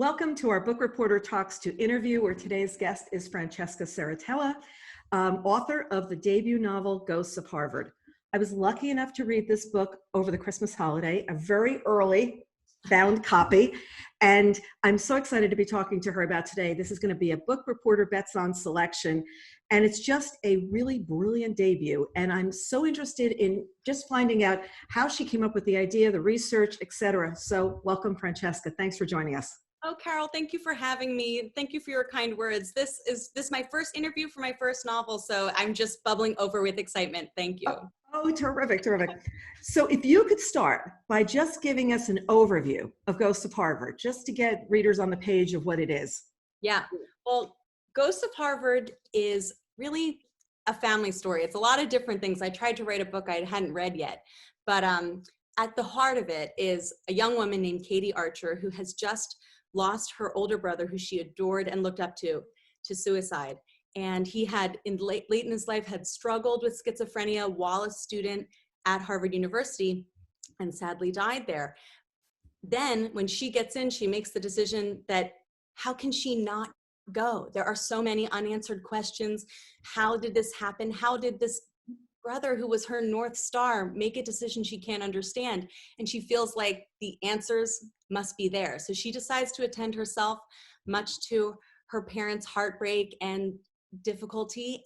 Welcome to our Book Reporter Talks to interview, where today's guest is Francesca Serritella, author of the debut novel, Ghosts of Harvard. I was lucky enough to read this book over the Christmas holiday, a very early bound copy, and I'm so excited to be talking to her about today. This is going to be a Book Reporter Bets On selection, and it's just a really brilliant debut, and I'm so interested in just finding out how she came up with the idea, the research, etc. So welcome, Francesca. Thanks for joining us. Oh, Carol, thank you for having me. Thank you for your kind words. This is my first interview for my first novel, so I'm just bubbling over with excitement. Thank you. Oh, terrific, terrific. So if you could start by just giving us an overview of Ghosts of Harvard, just to get readers on the page of what it is. Yeah, well, Ghosts of Harvard is really a family story. It's a lot of different things. I tried to write a book I hadn't read yet, but at the heart of it is a young woman named Katie Archer who has just lost her older brother, who she adored and looked up to suicide. And he had, late in his life, had struggled with schizophrenia while a student at Harvard University and sadly died there. Then when she gets in, she makes the decision that how can she not go? There are so many unanswered questions. How did this happen? How did this brother, who was her North Star, make a decision she can't understand? And she feels like the answers must be there. So she decides to attend herself, much to her parents' heartbreak and difficulty,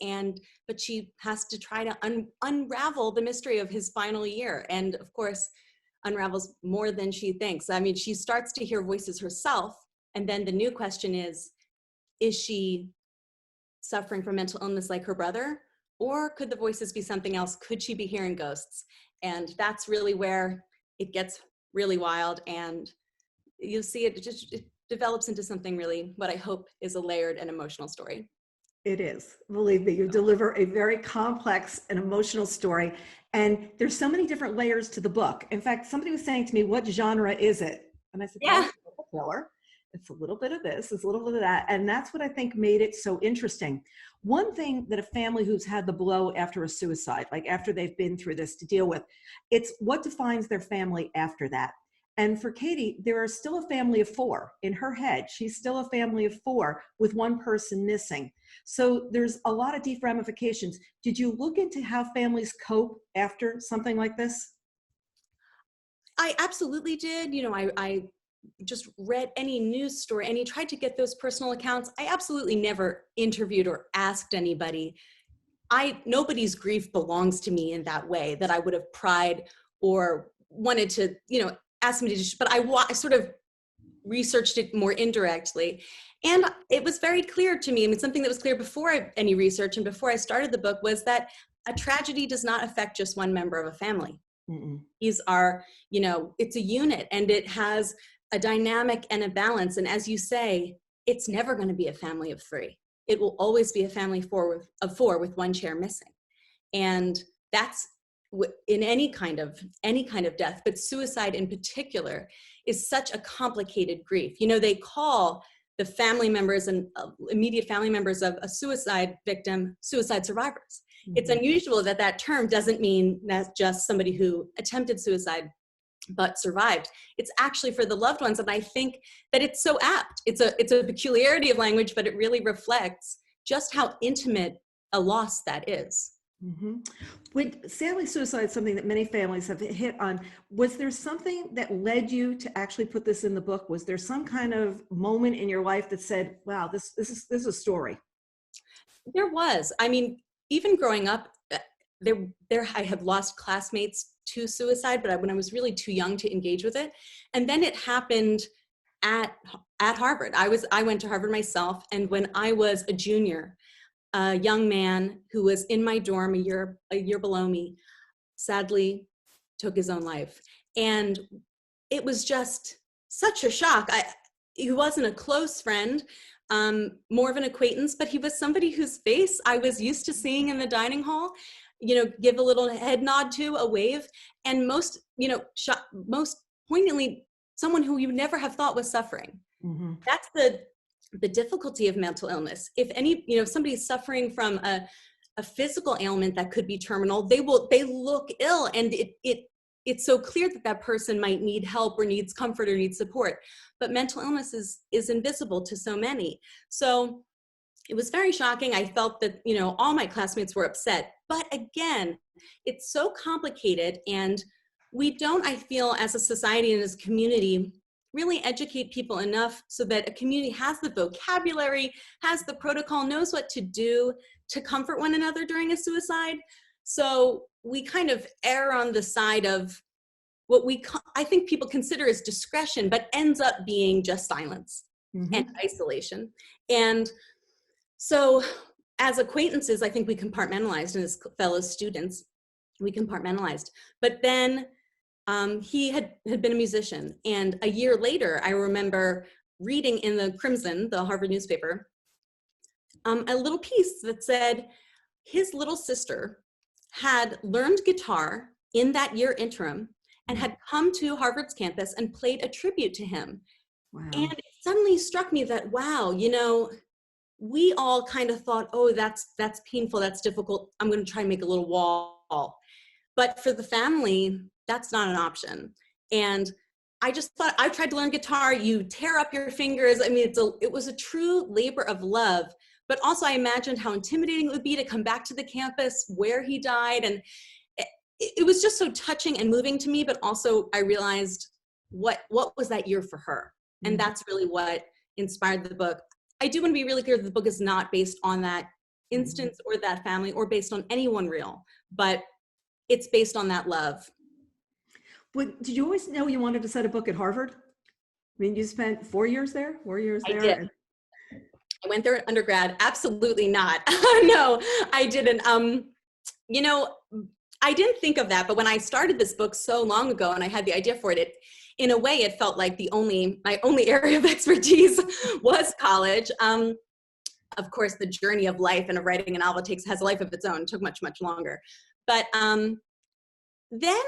but she has to try to unravel the mystery of his final year, and of course unravels more than she thinks. I mean, she starts to hear voices herself, and then the new question is she suffering from mental illness like her brother, or could the voices be something else? Could she be hearing ghosts? And that's really where it gets really wild, and you see it develops into something really, what I hope is a layered and emotional story. It is. Believe me, you deliver a very complex and emotional story. And there's so many different layers to the book. In fact, somebody was saying to me, what genre is it? And I said, Yeah. It's a thriller. It's a little bit of this, it's a little bit of that. And that's what I think made it so interesting. One thing that a family who's had the blow after a suicide, like after they've been through this to deal with, it's what defines their family after that. And for Katie, there are still a family of four in her head. She's still a family of four with one person missing. So there's a lot of deep ramifications. Did you look into how families cope after something like this? I absolutely did. You know, I just read any news story, and tried to get those personal accounts. I absolutely never interviewed or asked anybody. Nobody's grief belongs to me in that way that I would have pried or wanted to, ask me to, but I sort of researched it more indirectly. And it was very clear to me, I mean, something that was clear before any research and before I started the book, was that a tragedy does not affect just one member of a family. Mm-mm. These are, it's a unit, and it has a dynamic and a balance. And as you say, it's never going to be a family of three. It will always be a family of four with one chair missing. And that's in any kind of death, but suicide in particular is such a complicated grief. They call the family members and immediate family members of a suicide victim suicide survivors. Mm-hmm. It's unusual that term doesn't mean that just somebody who attempted suicide but survived. It's actually for the loved ones, and I think that it's so apt. It's a peculiarity of language, but it really reflects just how intimate a loss that is. Mm-hmm. Sadly, suicide is something that many families have hit on. Was there something that led you to actually put this in the book? Was there some kind of moment in your life that said, wow, this is a story? There was. I mean, even growing up, I had lost classmates to suicide, but when I was really too young to engage with it. And then it happened at Harvard. I went to Harvard myself, and when I was a junior, a young man who was in my dorm a year below me sadly took his own life. And it was just such a shock. He wasn't a close friend, more of an acquaintance, but he was somebody whose face I was used to seeing in the dining hall, give a little head nod to, a wave, and most poignantly, someone who you never have thought was suffering. Mm-hmm. That's the difficulty of mental illness. If somebody is suffering from a physical ailment that could be terminal, they look ill, and it it's so clear that that person might need help or needs comfort or needs support, but mental illness is invisible to so many. So it was very shocking. I felt that, all my classmates were upset, but again, it's so complicated, and we don't, I feel, as a society and as a community, really educate people enough so that a community has the vocabulary, has the protocol, knows what to do to comfort one another during a suicide. So we kind of err on the side of what I think people consider as discretion, but ends up being just silence and isolation. And so as acquaintances, I think we compartmentalized, and as fellow students, we compartmentalized. But then he had been a musician. And a year later, I remember reading in the Crimson, the Harvard newspaper, a little piece that said his little sister had learned guitar in that year interim and had come to Harvard's campus and played a tribute to him. Wow. And it suddenly struck me that, wow, we all kind of thought, oh, that's painful, that's difficult, I'm going to try and make a little wall. But for the family, that's not an option. And I just thought, I tried to learn guitar, you tear up your fingers. I mean, it was a true labor of love, but also I imagined how intimidating it would be to come back to the campus where he died. And it was just so touching and moving to me, but also I realized what was that year for her? And that's really what inspired the book. I do want to be really clear that the book is not based on that instance or that family or based on anyone real, but it's based on that love. But did you always know you wanted to set a book at Harvard? I mean, you spent 4 years there, 4 years there? I did. I went there undergrad. Absolutely not. No, I didn't. I didn't think of that, but when I started this book so long ago and I had the idea for it, in a way, it felt like my only area of expertise was college. Of course, the journey of life and of writing a novel has a life of its own. It took much, much longer. But then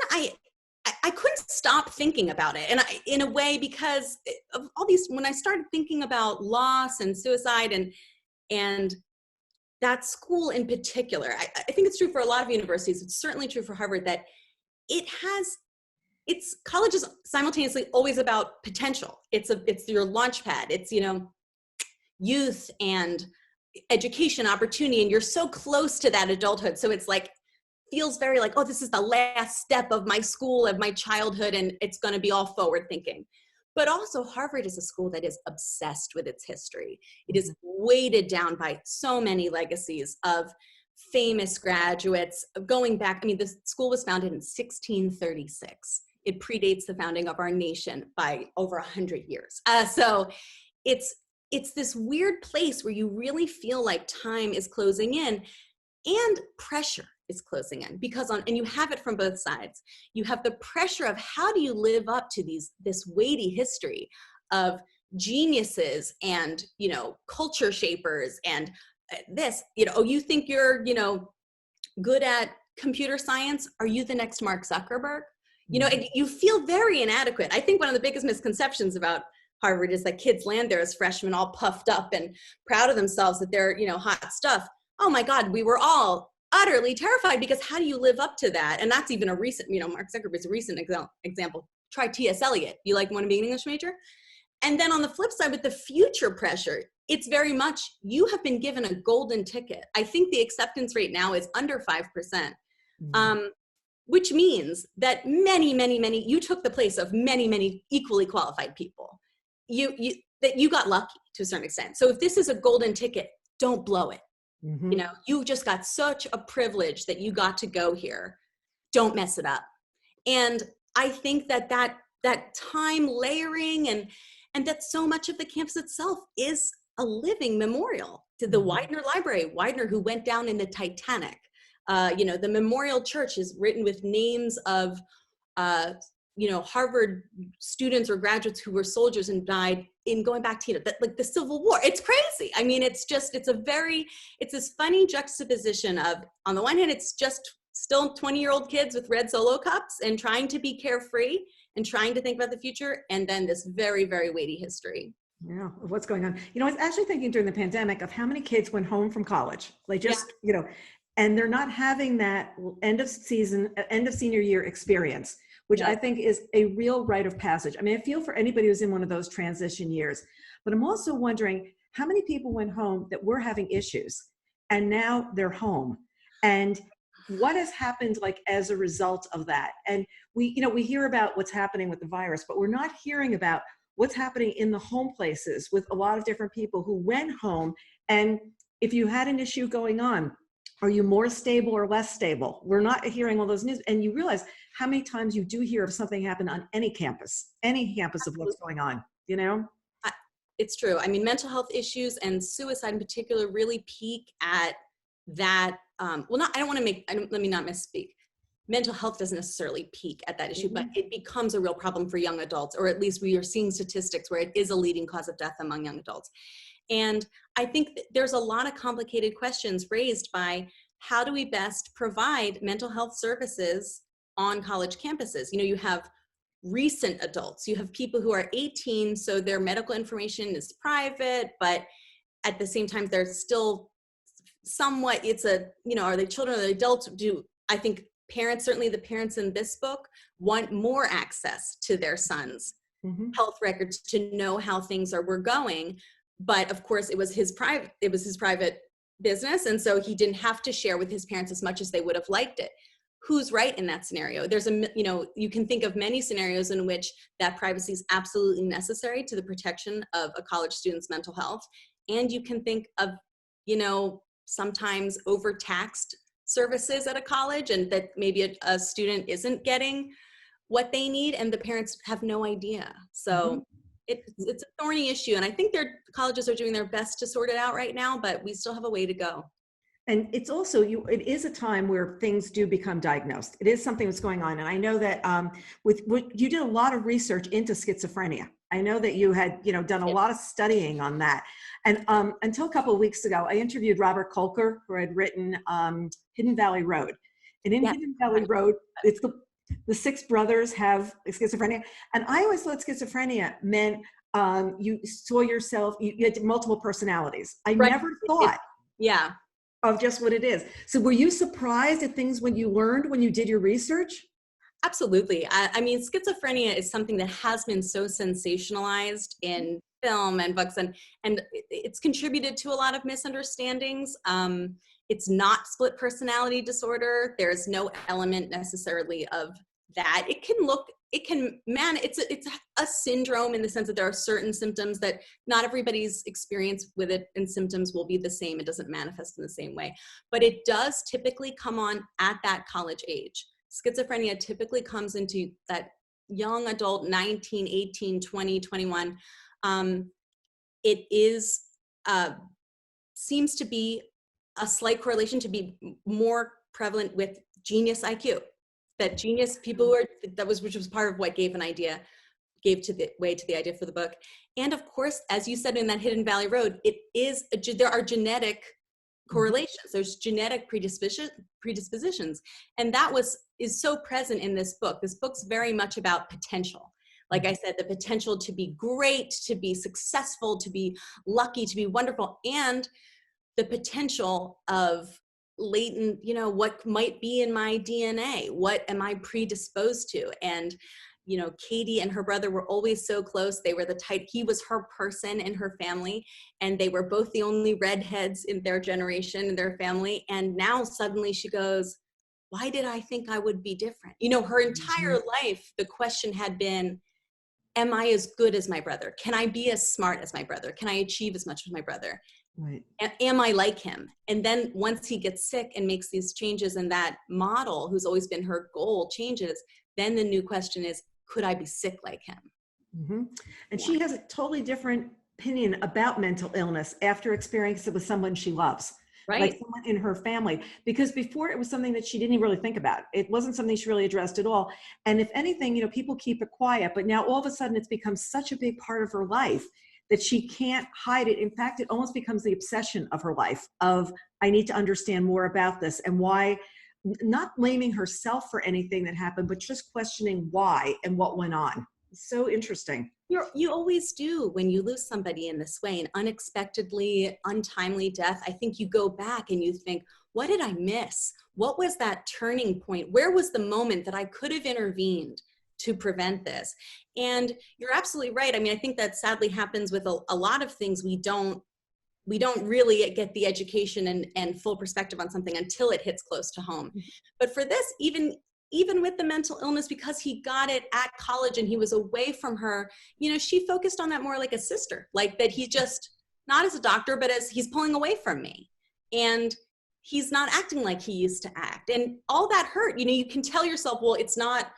I couldn't stop thinking about it. And in a way, because of all these, when I started thinking about loss and suicide and that school in particular, I think it's true for a lot of universities. It's certainly true for Harvard that college is simultaneously always about potential. It's your launch pad. It's, youth and education opportunity. And you're so close to that adulthood. So it's like, feels very like, oh, this is the last step of my school, of my childhood, and it's going to be all forward thinking. But also Harvard is a school that is obsessed with its history. It is weighted down by so many legacies of famous graduates going back. I mean, the school was founded in 1636. It predates the founding of our nation by over 100 years. So it's this weird place where you really feel like time is closing in and pressure is closing in, and you have it from both sides. You have the pressure of how do you live up to this weighty history of geniuses and, culture shapers and this, you think you're, good at computer science. Are you the next Mark Zuckerberg? You feel very inadequate. I think one of the biggest misconceptions about Harvard is that kids land there as freshmen all puffed up and proud of themselves that they're, hot stuff. Oh my God, we were all utterly terrified, because how do you live up to that? And that's even a recent, Mark Zuckerberg's a recent example. Try T.S. Eliot. You want to be an English major? And then on the flip side, with the future pressure, it's very much, you have been given a golden ticket. I think the acceptance rate now is under 5%, which means that many, you took the place of many equally qualified people. That you got lucky to a certain extent. So if this is a golden ticket, don't blow it. You just got such a privilege that you got to go here. Don't mess it up. And I think that time layering and that so much of the campus itself is a living memorial to the Widener Library. Widener, who went down in the Titanic. The Memorial Church is written with names of Harvard students or graduates who were soldiers and died in going back to, like the Civil War. It's crazy. I mean, it's this funny juxtaposition of, on the one hand, it's just still 20-year-old kids with red Solo cups and trying to be carefree and trying to think about the future. And then this very, very weighty history. Yeah, what's going on? I was actually thinking during the pandemic of how many kids went home from college. Like and they're not having that end of senior year experience which Yeah. I think is a real rite of passage. I mean, I feel for anybody who's in one of those transition years, but I'm also wondering how many people went home that were having issues and now they're home, and what has happened like as a result of that. And we hear about what's happening with the virus, but we're not hearing about what's happening in the home places with a lot of different people who went home. And if you had an issue going on, are you more stable or less stable? We're not hearing all those news. And you realize how many times you do hear of something happen on any campus of what's going on, you know? I- It's true. I mean, mental health issues and suicide in particular really peak at that. Let me not misspeak. Mental health doesn't necessarily peak at that issue, but it becomes a real problem for young adults, or at least we are seeing statistics where it is a leading cause of death among young adults. And I think that there's a lot of complicated questions raised by how do we best provide mental health services on college campuses? You know, you have recent adults, you have people who are 18, so their medical information is private, but at the same time, they're still somewhat, are they children or the adults? I think parents, certainly the parents in this book, want more access to their sons' health records to know how things were going. But of course, it was his private business, and so he didn't have to share with his parents as much as they would have liked it. Who's right in that scenario? You can think of many scenarios in which that privacy is absolutely necessary to the protection of a college student's mental health. And you can think of, sometimes overtaxed services at a college, and that maybe a student isn't getting what they need and the parents have no idea. So it's a thorny issue. And I think colleges are doing their best to sort it out right now, but we still have a way to go. And it's also, it is a time where things do become diagnosed. It is something that's going on. And I know that you did a lot of research into schizophrenia. I know that you had, done a lot of studying on that. And until a couple of weeks ago, I interviewed Robert Kolker, who had written Hidden Valley Road. And in Hidden Valley Road, it's the six brothers have schizophrenia. And I always thought schizophrenia meant you saw yourself, you had multiple personalities. I never thought of just what it is. So were you surprised at things when you did your research? Absolutely. I mean, schizophrenia is something that has been so sensationalized in film and books, and it's contributed to a lot of misunderstandings. It's not split personality disorder. There's no element necessarily of that. It's a syndrome in the sense that there are certain symptoms that not everybody's experience with it and symptoms will be the same. It doesn't manifest in the same way, but it does typically come on at that college age. Schizophrenia typically comes into that young adult, 19, 18, 20, 21. It is, seems to be a slight correlation to be more prevalent with genius IQ. That genius people which was part of what gave the idea for the book. And of course, as you said in that Hidden Valley Road, there are genetic correlations. There's genetic predispositions. And that is so present in this book. This book's very much about potential. Like I said, the potential to be great, to be successful, to be lucky, to be wonderful, and the potential of latent, what might be in my DNA, what am I predisposed to? And, Katie and her brother were always so close. They were he was her person in her family, and they were both the only redheads in their generation, in their family. And now suddenly she goes, why did I think I would be different? Her entire life, the question had been, am I as good as my brother? Can I be as smart as my brother? Can I achieve as much as my brother? Right. Am I like him? And then once he gets sick and makes these changes and that model, who's always been her goal, changes, then the new question is, could I be sick like him? And she has a totally different opinion about mental illness after experiencing it with someone she loves. Right. Like someone in her family, because before it was something that she didn't even really think about. It wasn't something she really addressed at all. And if anything, people keep it quiet, but now all of a sudden it's become such a big part of her life that she can't hide it. In fact, it almost becomes the obsession of her life of, I need to understand more about this and why, not blaming herself for anything that happened, but just questioning why and what went on. So interesting. You always do when you lose somebody in this way, an unexpectedly, untimely death. I think you go back and you think, what did I miss? What was that turning point? Where was the moment that I could have intervened to prevent this. And you're absolutely right. I mean, I think that sadly happens with a lot of things. We don't really get the education and full perspective on something until it hits close to home. But for this, even with the mental illness, because he got it at college and he was away from her, you know, she focused on that more like a sister, like that he just, not as a doctor, but as he's pulling away from me. And he's not acting like he used to act. And all that hurt, you know, you can tell yourself, well, it's not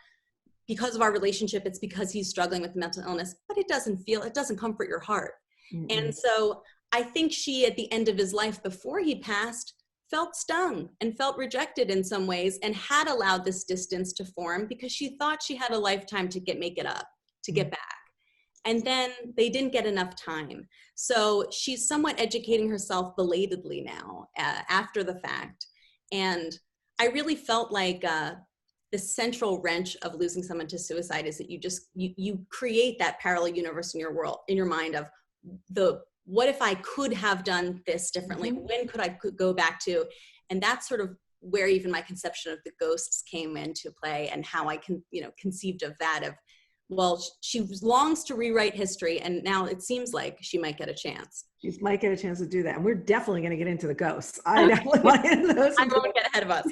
because of our relationship, it's because he's struggling with mental illness, but it doesn't comfort your heart. Mm-mm. And so I think she, at the end of his life before he passed, felt stung and felt rejected in some ways and had allowed this distance to form because she thought she had a lifetime to make it up, to get back. And then they didn't get enough time. So she's somewhat educating herself belatedly now, after the fact. And I really felt like the central wrench of losing someone to suicide is that you create that parallel universe in your world, in your mind of what if I could have done this differently? Mm-hmm. When could I go back to? And that's sort of where even my conception of the ghosts came into play, and how I conceived of that of, well, she longs to rewrite history, and now it seems like she might get a chance. She might get a chance to do that. And we're definitely going to get into the ghosts. I definitely want to get into those. I won't get ahead of us.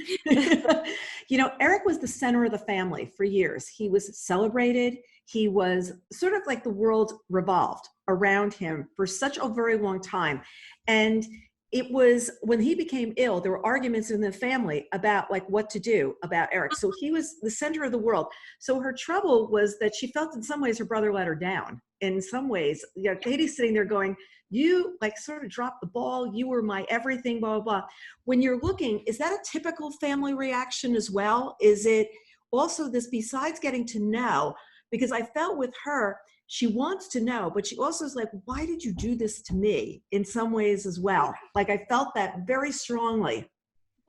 You know, Eric was the center of the family for years. He was celebrated. He was sort of like the world revolved around him for such a very long time. And it was when he became ill, there were arguments in the family about like what to do about Eric. So he was the center of the world. So her trouble was that she felt in some ways her brother let her down. In some ways, you know, Katie's sitting there going, you like sort of dropped the ball. You were my everything, blah, blah, blah. When you're looking, is that a typical family reaction as well? Is it also this, besides getting to know, because I felt with her, she wants to know, but she also is like, why did you do this to me in some ways as well? Like I felt that very strongly.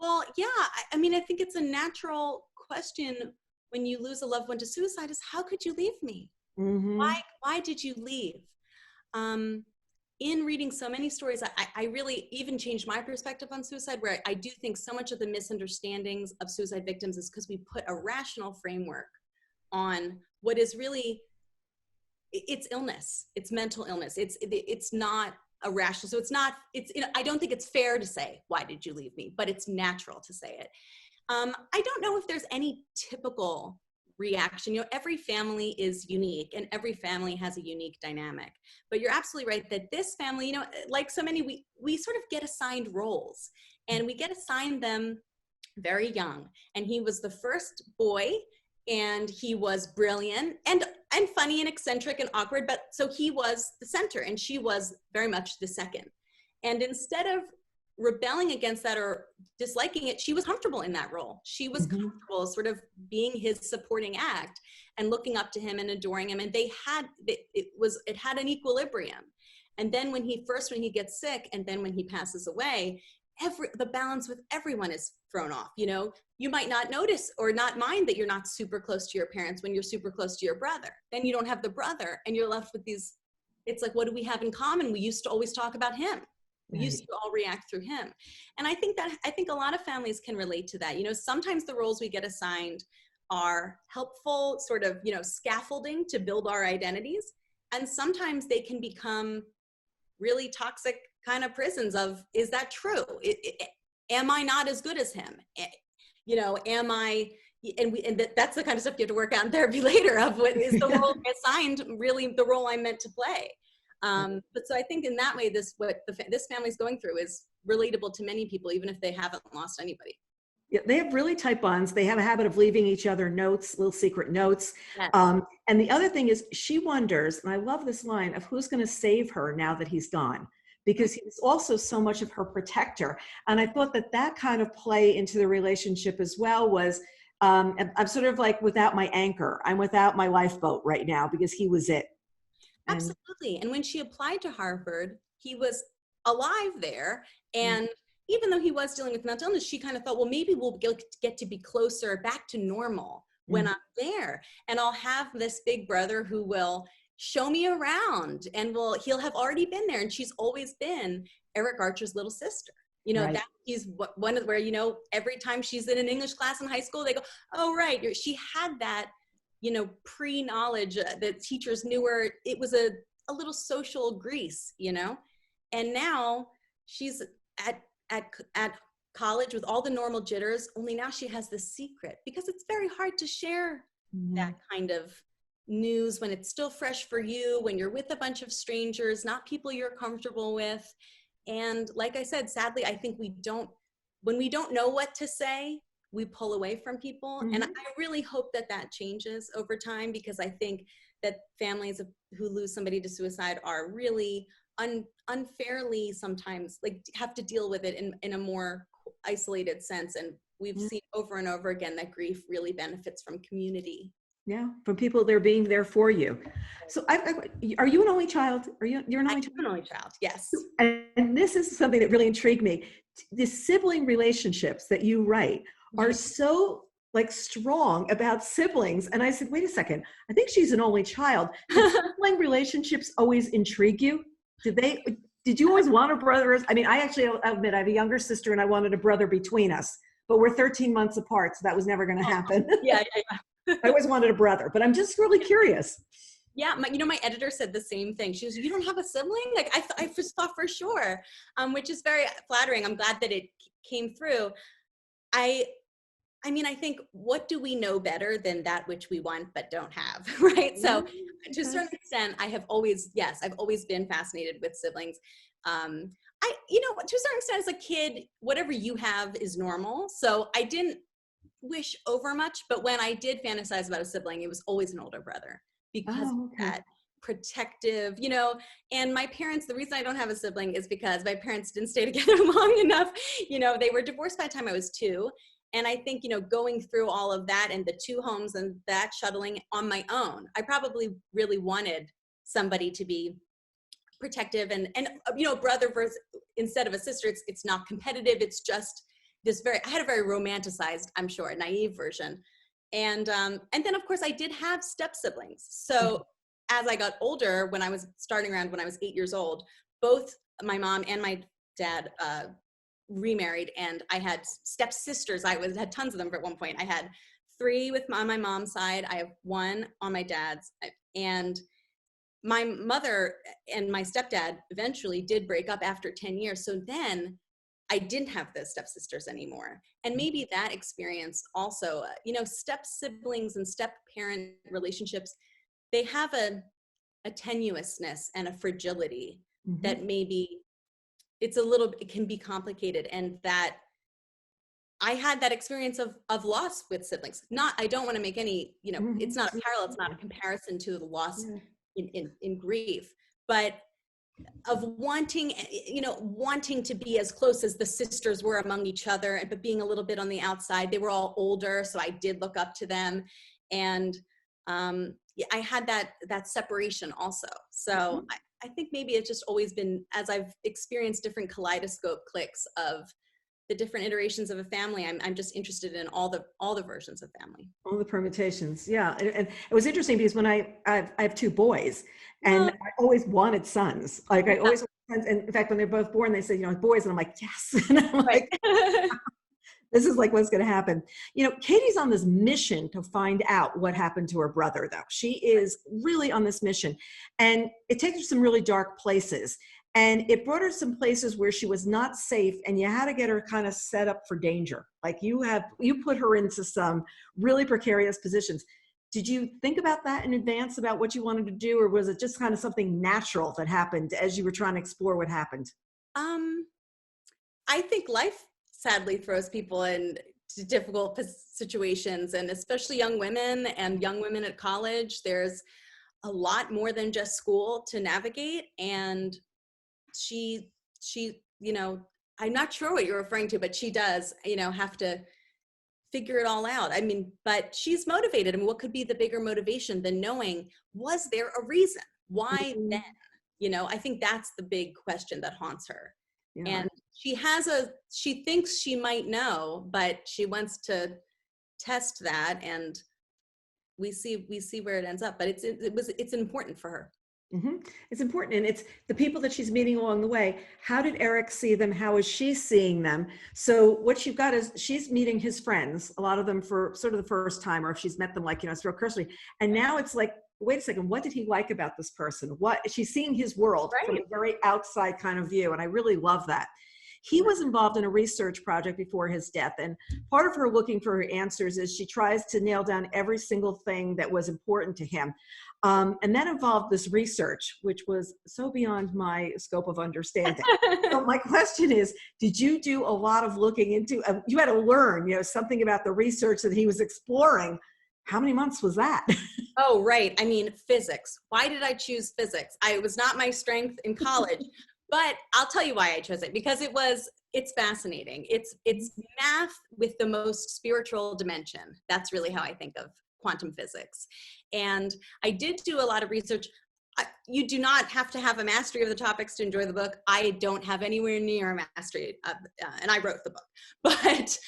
Well, yeah, I mean, I think it's a natural question when you lose a loved one to suicide is, how could you leave me? Mm-hmm. Why did you leave? In reading so many stories, I really even changed my perspective on suicide, where I do think so much of the misunderstandings of suicide victims is because we put a rational framework on what is really, it's illness, it's mental illness. It's not a rational, so it's not, I don't think it's fair to say, why did you leave me? But it's natural to say it. I don't know if there's any typical reaction. You know, every family is unique and every family has a unique dynamic, but you're absolutely right that this family, you know, like so many, we sort of get assigned roles, and we get assigned them very young. And he was the first boy, and he was brilliant and funny and eccentric and awkward, but so he was the center and she was very much the second. And instead of rebelling against that or disliking it, she was comfortable in that role. She was comfortable sort of being his supporting act and looking up to him and adoring him. And it had an equilibrium. And then when he gets sick, and then when he passes away, the balance with everyone is thrown off. You know, you might not notice or not mind that you're not super close to your parents when you're super close to your brother. Then you don't have the brother, and you're left with these, it's like, what do we have in common? We used to always talk about him. We used to all react through him. And I think a lot of families can relate to that. You know, sometimes the roles we get assigned are helpful, sort of, you know, scaffolding to build our identities. And sometimes they can become really toxic kind of prisons of, is that true? Am I not as good as him? You know, am I, that's the kind of stuff you have to work out in therapy later of what is the role assigned really the role I'm meant to play. But so I think in that way, this family's going through is relatable to many people, even if they haven't lost anybody. Yeah, they have really tight bonds. They have a habit of leaving each other notes, little secret notes. Yes. And the other thing is she wonders, and I love this line, of who's going to save her now that he's gone, because he was also so much of her protector. And I thought that kind of play into the relationship as well was, I'm sort of like without my anchor. I'm without my lifeboat right now because he was it. Absolutely. And when she applied to Harvard, he was alive there. And even though he was dealing with mental illness, she kind of thought, well, maybe we'll get to be closer back to normal when I'm there. And I'll have this big brother who will show me around, and he'll have already been there. And she's always been Eric Archer's little sister. You know, that he's one of where, you know, every time she's in an English class in high school, they go, oh, right. She had that pre-knowledge that teachers knew her. It was a little social grease, and now she's at college with all the normal jitters, only now she has the secret, because it's very hard to share that kind of news when it's still fresh for you, when you're with a bunch of strangers, not people you're comfortable with. And like I said, sadly, I think when we don't know what to say, we pull away from people. And I really hope that changes over time, because I think that families who lose somebody to suicide are really unfairly sometimes have to deal with it in a more isolated sense. And we've seen over and over again that grief really benefits from community. Yeah, from people that are being there for you. So are you an only child? You're an only child? I'm an only child, yes. And this is something that really intrigued me. The sibling relationships that you write are so strong about siblings. And I said, wait a second, I think she's an only child. Did sibling relationships always intrigue you? Did you always want a brother? I mean, I actually admit I have a younger sister and I wanted a brother between us, but we're 13 months apart. So that was never going to happen. Yeah. I always wanted a brother, but I'm just really curious. Yeah, my editor said the same thing. She was, you don't have a sibling? I just thought for sure, which is very flattering. I'm glad that it came through. I think, what do we know better than that which we want but don't have, right? So to a certain extent, I've always been fascinated with siblings. To a certain extent, as a kid, whatever you have is normal. So I didn't wish over much, but when I did fantasize about a sibling, it was always an older brother, because of that protective, and my parents, the reason I don't have a sibling is because my parents didn't stay together long enough. They were divorced by the time I was 2. And I think, going through all of that and the 2 homes and that shuttling on my own, I probably really wanted somebody to be protective and brother versus, instead of a sister, it's not competitive. It's just I had a very romanticized, I'm sure, naive version. And then of course I did have step siblings. So as I got older, when I was 8 years old, both my mom and my dad remarried, and I had step sisters. I had tons of them at one point. I had 3 on my mom's side. I have 1 on my dad's, and my mother and my stepdad eventually did break up after 10 years. So then I didn't have the stepsisters anymore. And maybe that experience also, step siblings and step parent relationships, they have a tenuousness and a fragility that maybe it can be complicated. And that I had that experience of loss with siblings. I don't want to make any, it's not a parallel, it's not a comparison to the loss in grief, but of wanting to be as close as the sisters were among each other, but being a little bit on the outside. They were all older, so I did look up to them. And I had that separation also. So I think maybe it's just always been, as I've experienced different kaleidoscope clicks of the different iterations of a family, I'm just interested in all the versions of family. All the permutations, yeah. And it was interesting because when I have 2 boys, and I always wanted sons. I always wanted sons. And in fact, when they're both born, they said, boys, and I'm like, yes. And I'm like, this is what's going to happen. Katie's on this mission to find out what happened to her brother, though. She is really on this mission, and it takes her some really dark places. And it brought her some places where she was not safe, and you had to get her kind of set up for danger. You put her into some really precarious positions. Did you think about that in advance, about what you wanted to do, or was it just kind of something natural that happened as you were trying to explore what happened? I think life sadly throws people into difficult situations, and especially young women at college. There's a lot more than just school to navigate, and she I'm not sure what you're referring to, but she does have to figure it all out. But she's motivated. what could be the bigger motivation than knowing, was there a reason? Why then? I think that's the big question that haunts her. Yeah. And she thinks she might know, but she wants to test that, and we see where it ends up. But it's important for her. It's important. And it's the people that she's meeting along the way. How did Eric see them? How is she seeing them? So what you've got is she's meeting his friends, a lot of them for sort of the first time, or if she's met them like, it's real cursory. And now it's like, wait a second, what did he like about this person? What she's seeing his world from a very outside kind of view. And I really love that. He was involved in a research project before his death. And part of her looking for her answers is she tries to nail down every single thing that was important to him. And that involved this research, which was so beyond my scope of understanding. So my question is, did you do a lot of looking into, you had to learn, something about the research that he was exploring. How many months was that? Oh, right. I mean, physics. Why did I choose physics? It was not my strength in college, but I'll tell you why I chose it, because it's fascinating. It's math with the most spiritual dimension. That's really how I think of quantum physics. And I did do a lot of research. You do not have to have a mastery of the topics to enjoy the book. I don't have anywhere near a mastery of, and I wrote the book. But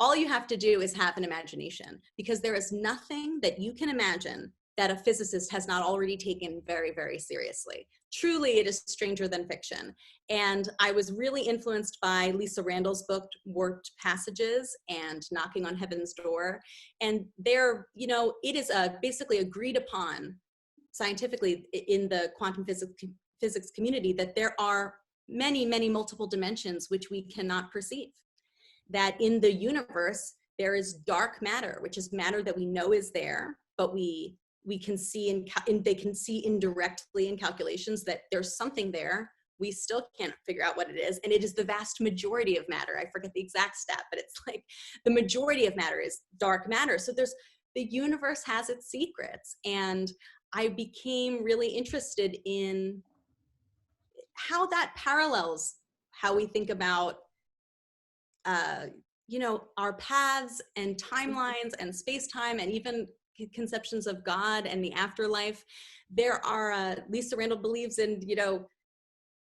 all you have to do is have an imagination, because there is nothing that you can imagine that a physicist has not already taken very, very seriously. Truly, it is stranger than fiction. And I was really influenced by Lisa Randall's book, Warped Passages and Knocking on Heaven's Door. And there, it is basically agreed upon scientifically in the quantum physics community that there are many, many multiple dimensions which we cannot perceive. That in the universe, there is dark matter, which is matter that we know is there, but we can see they can see indirectly in calculations that there's something there. We still can't figure out what it is. And it is the vast majority of matter. I forget the exact stat, but it's like the majority of matter is dark matter. So the universe has its secrets. And I became really interested in how that parallels how we think about our paths and timelines and space-time and even conceptions of God and the afterlife. There are, Lisa Randall believes in,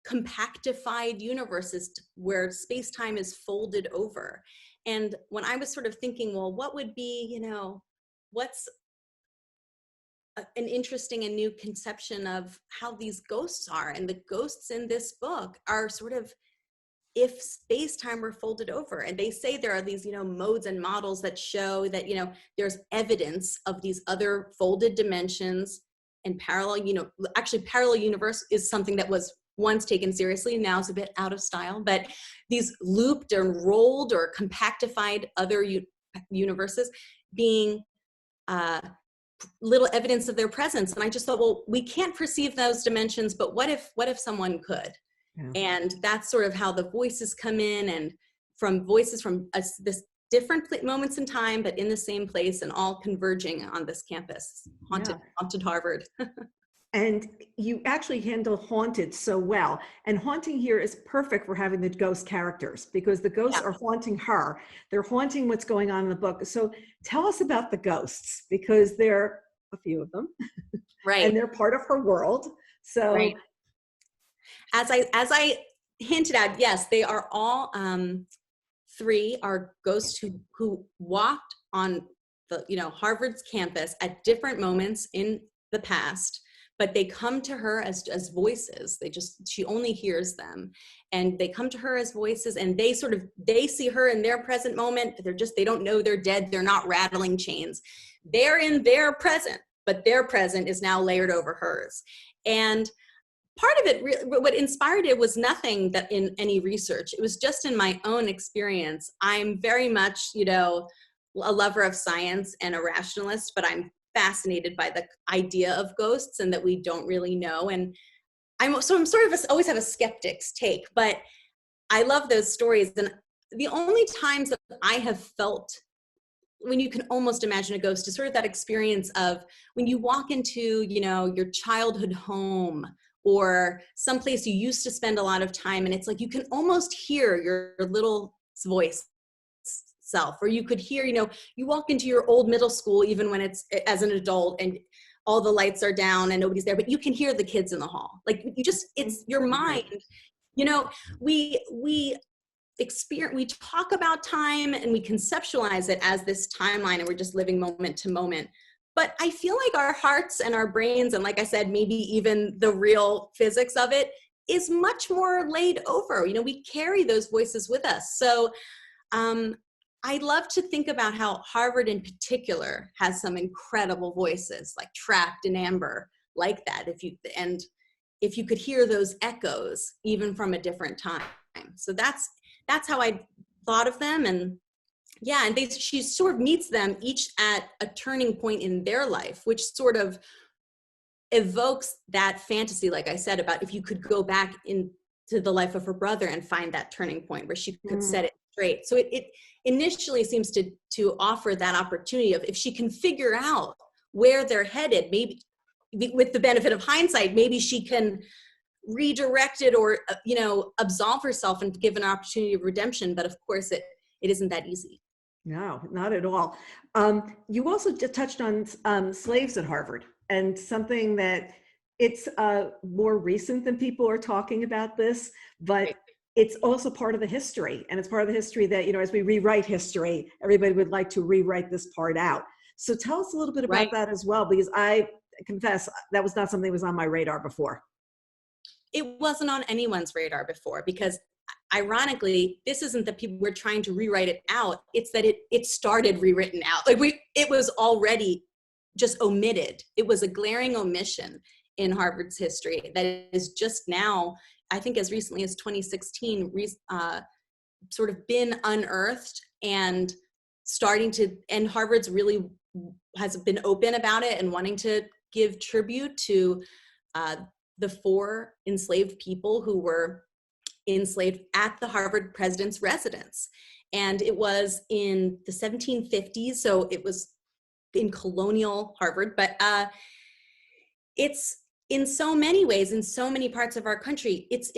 compactified universes where space-time is folded over. And when I was sort of thinking, well, what would be, what's an interesting and new conception of how these ghosts are, and the ghosts in this book are sort of, if space-time were folded over. And they say there are these, modes and models that show that, there's evidence of these other folded dimensions and parallel, actually parallel universe is something that was once taken seriously, now it's a bit out of style, but these looped or rolled or compactified other universes being little evidence of their presence. And I just thought, well, we can't perceive those dimensions, but what if someone could? Yeah. And that's sort of how the voices come in, and from voices from this different moments in time, but in the same place and all converging on this campus, haunted Harvard. And you actually handle haunted so well. And haunting here is perfect for having the ghost characters, because the ghosts are haunting her. They're haunting what's going on in the book. So tell us about the ghosts, because there are a few of them. Right. And they're part of her world. So right. As I hinted at, yes, they are all, three are ghosts who walked on the, Harvard's campus at different moments in the past. But they come to her as voices. She only hears them, and they come to her as voices, and they see her in their present moment. They don't know they're dead. They're not rattling chains. They're in their present, but their present is now layered over hers. And part of it, what inspired it was nothing that in any research. It was just in my own experience. I'm very much, a lover of science and a rationalist, but I'm fascinated by the idea of ghosts and that we don't really know. And I'm sort of always have a skeptic's take, but I love those stories. And the only times that I have felt when you can almost imagine a ghost is sort of that experience of when you walk into, your childhood home or someplace you used to spend a lot of time, and it's like you can almost hear your little voice self, or you could hear, you walk into your old middle school even when it's as an adult and all the lights are down and nobody's there, but you can hear the kids in the hall. Like it's your mind, we talk about time and we conceptualize it as this timeline and we're just living moment to moment. But I feel like our hearts and our brains, and like I said, maybe even the real physics of it is much more laid over. You know, we carry those voices with us. So I love to think about how Harvard in particular has some incredible voices, like Trapped in Amber, like that. If you could hear those echoes even from a different time. So that's how I thought of them. And yeah, and she sort of meets them each at a turning point in their life, which sort of evokes that fantasy, like I said, about if you could go back into the life of her brother and find that turning point where she could set it straight. So it initially seems to offer that opportunity of, if she can figure out where they're headed, maybe with the benefit of hindsight, maybe she can redirect it or, you know, absolve herself and give an opportunity of redemption. But of course, it isn't that easy. No, not at all. You also just touched on slaves at Harvard, and something that it's more recent than people are talking about this, but it's also part of the history. And it's part of the history that, you know, as we rewrite history, everybody would like to rewrite this part out. So tell us a little bit about that as well, because I confess that was not something that was on my radar before. It wasn't on anyone's radar before, because ironically, this isn't that people were trying to rewrite it out. It's that it started rewritten out. Like it was already just omitted. It was a glaring omission in Harvard's history that is just now, I think as recently as 2016, sort of been unearthed and and Harvard's really has been open about it and wanting to give tribute to the 4 enslaved people who were enslaved at the Harvard president's residence. And it was in the 1750s, so it was in colonial Harvard, but it's in so many ways, in so many parts of our country, it's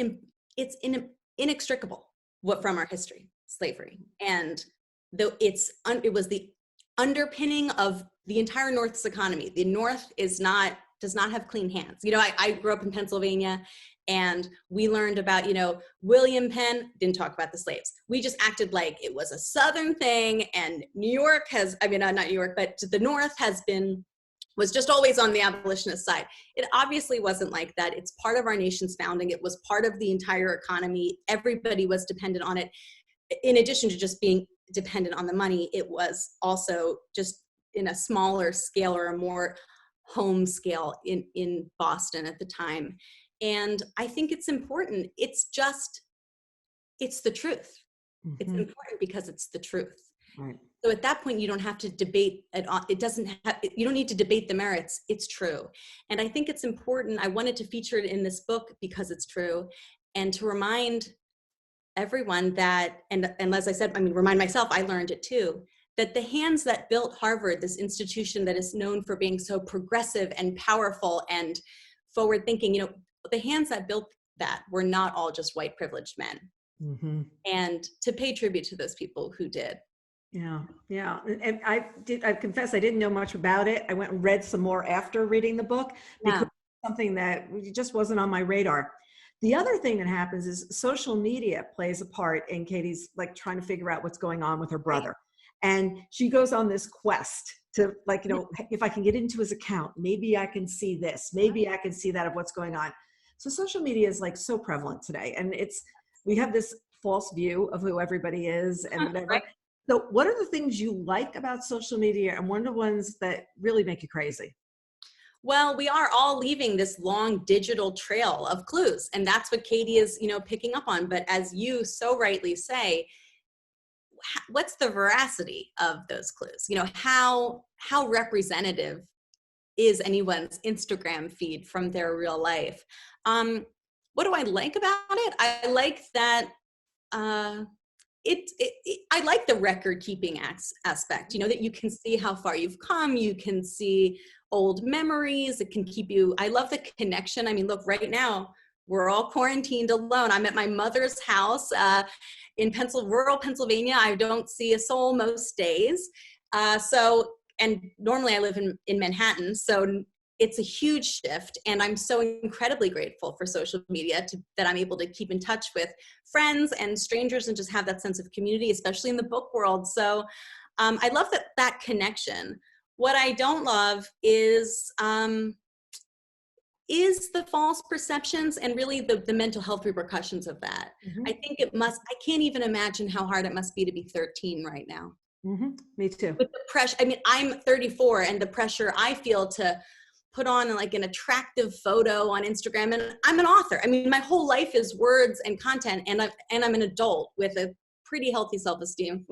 inextricable from our history, slavery. And though it was the underpinning of the entire North's economy. The North does not have clean hands. You know, I grew up in Pennsylvania, and we learned about, you know, William Penn didn't talk about the slaves. We just acted like it was a Southern thing, and New York not New York, but the North was just always on the abolitionist side. It obviously wasn't like that. It's part of our nation's founding. It was part of the entire economy. Everybody was dependent on it. In addition to just being dependent on the money, it was also just in a smaller scale, or a more home scale in Boston at the time. And I think it's important. It's the truth. Mm-hmm. It's important because it's the truth. Right. So at that point, you don't have to debate it. You don't need to debate the merits. It's true. And I think it's important. I wanted to feature it in this book because it's true, and to remind everyone that, and as I said, remind myself, I learned it too, that the hands that built Harvard, this institution that is known for being so progressive and powerful and forward thinking, you know, the hands that built that were not all just white privileged men. Mm-hmm. And to pay tribute to those people who did. Yeah. And I confess I didn't know much about it. I went and read some more after reading the book, because it's something that just wasn't on my radar. The other thing that happens is social media plays a part in Katie's, like, trying to figure out what's going on with her brother. Right. And she goes on this quest to, like, you know, if I can get into his account, maybe I can see this, maybe I can see that of what's going on. So social media is like so prevalent today. And we have this false view of who everybody is and whatever. Right. So what are the things you like about social media, and what are the ones that really make you crazy? Well, we are all leaving this long digital trail of clues, and that's what Katie is, you know, picking up on. But as you so rightly say, what's the veracity of those clues? You know, how representative is anyone's Instagram feed from their real life? What do I like about it? I like that I like the record keeping aspect, you know, that you can see how far you've come. You can see old memories. It can keep you, I love the connection. I mean, look, right now we're all quarantined alone. I'm at my mother's house in rural Pennsylvania. I don't see a soul most days. And normally I live in Manhattan. So it's a huge shift, and I'm so incredibly grateful for social media that I'm able to keep in touch with friends and strangers and just have that sense of community, especially in the book world. So I love that connection. What I don't love is the false perceptions and really the mental health repercussions of that. Mm-hmm. I think I can't even imagine how hard it must be to be 13 right now. Mm-hmm. Me too. With the pressure, I mean, I'm 34 and the pressure I feel to put on like an attractive photo on Instagram, and I'm an author. I mean, my whole life is words and content, and I'm an adult with a pretty healthy self-esteem.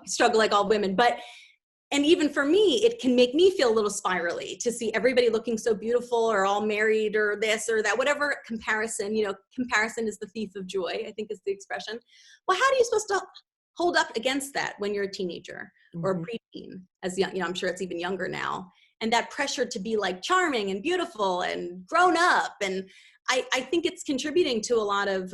Struggle like all women, and even for me, it can make me feel a little spirally to see everybody looking so beautiful or all married or this or that, whatever comparison, comparison is the thief of joy, I think is the expression. Well, how are you supposed to hold up against that when you're a teenager or a preteen as young, I'm sure it's even younger now. And that pressure to be like charming and beautiful and grown up. And I think it's contributing to a lot of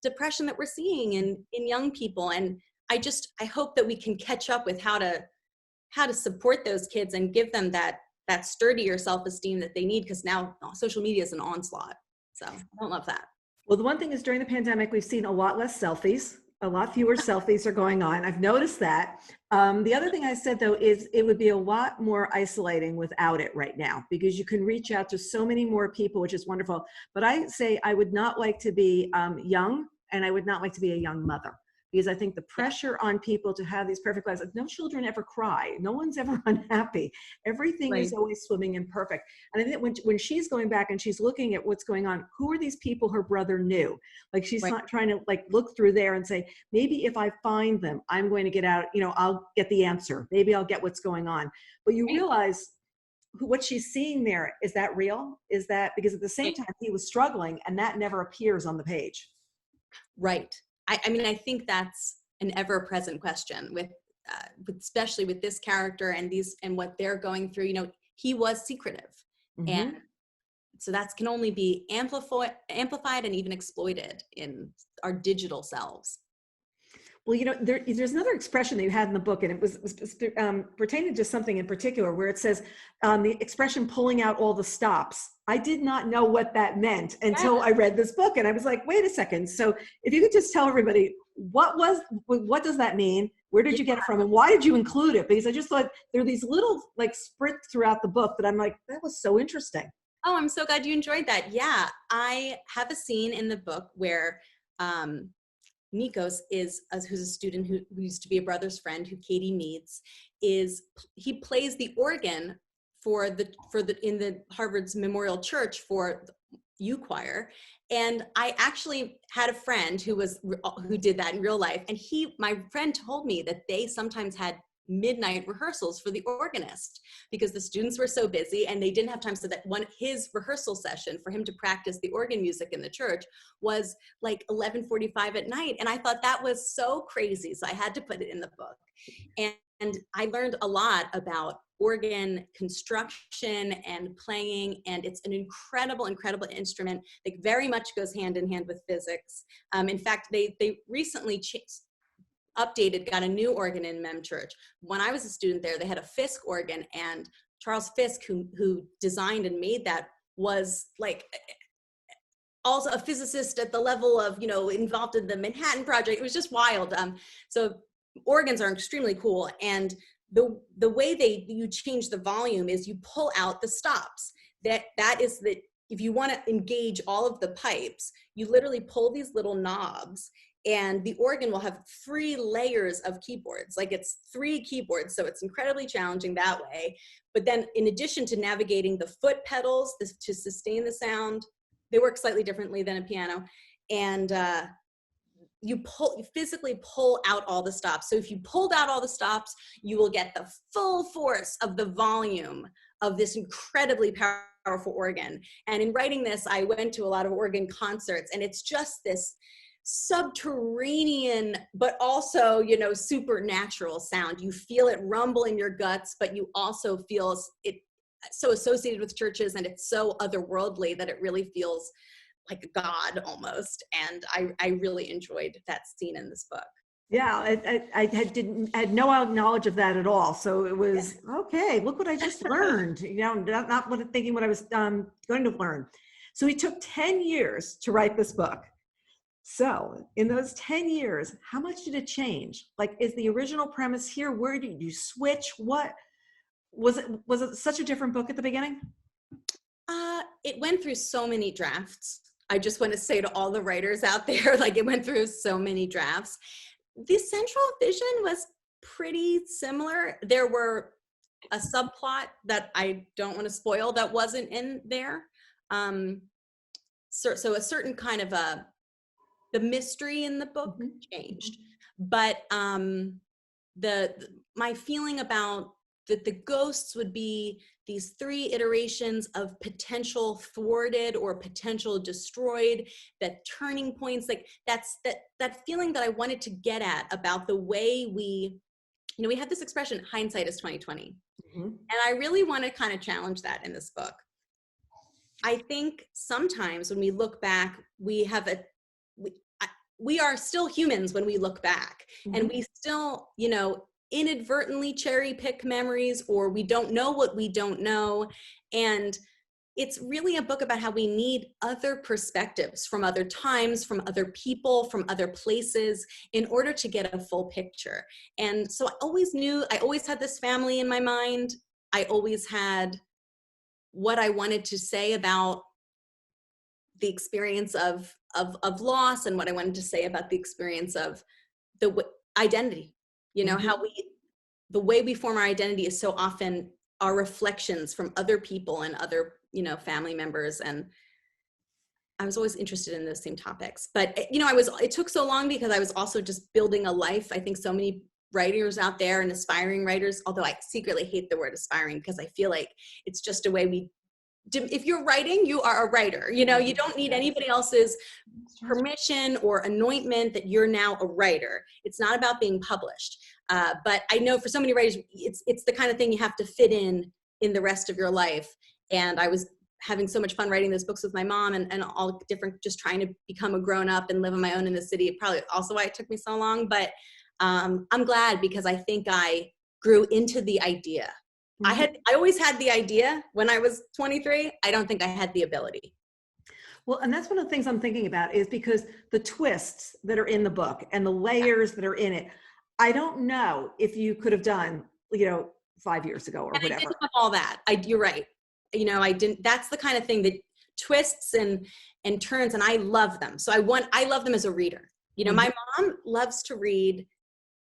depression that we're seeing in young people. And I hope that we can catch up with how to support those kids and give them that sturdier self-esteem that they need, because now social media is an onslaught. So I don't love that. Well, the one thing is during the pandemic, we've seen a lot less selfies. A lot fewer selfies are going on. I've noticed that. The other thing I said, though, is it would be a lot more isolating without it right now, because you can reach out to so many more people, which is wonderful. But I say I would not like to be young, and I would not like to be a young mother, because I think the pressure on people to have these perfect lives, like no children ever cry. No one's ever unhappy. Everything is always swimming in perfect. And I think when she's going back and she's looking at what's going on, who are these people her brother knew? Like she's not trying to like look through there and say, maybe if I find them, I'm going to get out, I'll get the answer. Maybe I'll get what's going on. But you realize what she's seeing there, is that real? Is that because at the same time he was struggling, and that never appears on the page. Right. I mean, I think that's an ever-present question with especially with this character and what they're going through. He was secretive, and so that can only be amplified and even exploited in our digital selves. Well, there's another expression that you had in the book, and it was pertaining to something in particular, where it says the expression "pulling out all the stops." I did not know what that meant until I read this book, and I was like, "Wait a second." So, if you could just tell everybody what does that mean? Where did you get it from, and why did you include it? Because I just thought there are these little like sprints throughout the book that I'm like, that was so interesting. Oh, I'm so glad you enjoyed that. Yeah, I have a scene in the book where Nikos who's a student who used to be a brother's friend who Katie meets, he plays the organ in the Harvard's Memorial Church for U Choir. And I actually had a friend who did that in real life. And my friend told me that they sometimes had midnight rehearsals for the organist because the students were so busy and they didn't have time, so that his rehearsal session for him to practice the organ music in the church was like 11:45 at night. And I thought that was so crazy, so I had to put it in the book. And I learned a lot about organ construction and playing, and it's an incredible instrument that very much goes hand in hand with physics. In fact, they recently got a new organ in Mem Church. When I was a student there, they had a Fisk organ, and Charles Fisk, who designed and made that, was like also a physicist at the level of, involved in the Manhattan Project. It was just wild. So organs are extremely cool. And the way you change the volume is you pull out the stops. That is if you want to engage all of the pipes, you literally pull these little knobs, and the organ will have 3 layers of keyboards. Like it's 3 keyboards, so it's incredibly challenging that way. But then in addition to navigating the foot pedals to sustain the sound, they work slightly differently than a piano. And you physically pull out all the stops. So if you pulled out all the stops, you will get the full force of the volume of this incredibly powerful organ. And in writing this, I went to a lot of organ concerts, and it's just this subterranean, but also, supernatural sound. You feel it rumble in your guts, but you also feel it so associated with churches, and it's so otherworldly that it really feels like a god almost. And I really enjoyed that scene in this book. Yeah, I had no knowledge of that at all. So it was, okay, look what I just learned, not thinking what I was going to learn. So it took 10 years to write this book. So in those 10 years, how much did it change? Like, is the original premise here? Where did you switch? What was it? Was it such a different book at the beginning? It went through so many drafts. I just want to say to all the writers out there, like, it went through so many drafts. The central vision was pretty similar. There were a subplot that I don't want to spoil that wasn't in there. So a certain kind of the mystery in the book changed, but my feeling about that the ghosts would be these 3 iterations of potential thwarted or potential destroyed, that turning points, like that feeling that I wanted to get at about the way we have this expression, hindsight is 2020. And I really want to kind of challenge that in this book. I think sometimes when we look back, we are still humans when we look back, and we still, inadvertently cherry pick memories, or we don't know what we don't know. And it's really a book about how we need other perspectives from other times, from other people, from other places, in order to get a full picture. And so I always had this family in my mind. I always had what I wanted to say about the experience of loss, and what I wanted to say about the experience of the identity. How the way we form our identity is so often our reflections from other people and other, family members. And I was always interested in those same topics, but it took so long because I was also just building a life. I think so many writers out there and aspiring writers, although I secretly hate the word aspiring because I feel like it's just a way if you're writing, you are a writer. You don't need anybody else's permission or anointment that you're now a writer. It's not about being published. But I know for so many writers, it's the kind of thing you have to fit in the rest of your life. And I was having so much fun writing those books with my mom, and all different, just trying to become a grown up and live on my own in the city. Probably also why it took me so long. But I'm glad, because I think I grew into the idea. I always had the idea when I was 23. I don't think I had the ability. Well, and that's one of the things I'm thinking about, is because the twists that are in the book and the layers that are in it, I don't know if you could have done, 5 years ago or whatever. I didn't have all that. You're right. I didn't. That's the kind of thing that twists and turns, and I love them. So I love them as a reader. My mom loves to read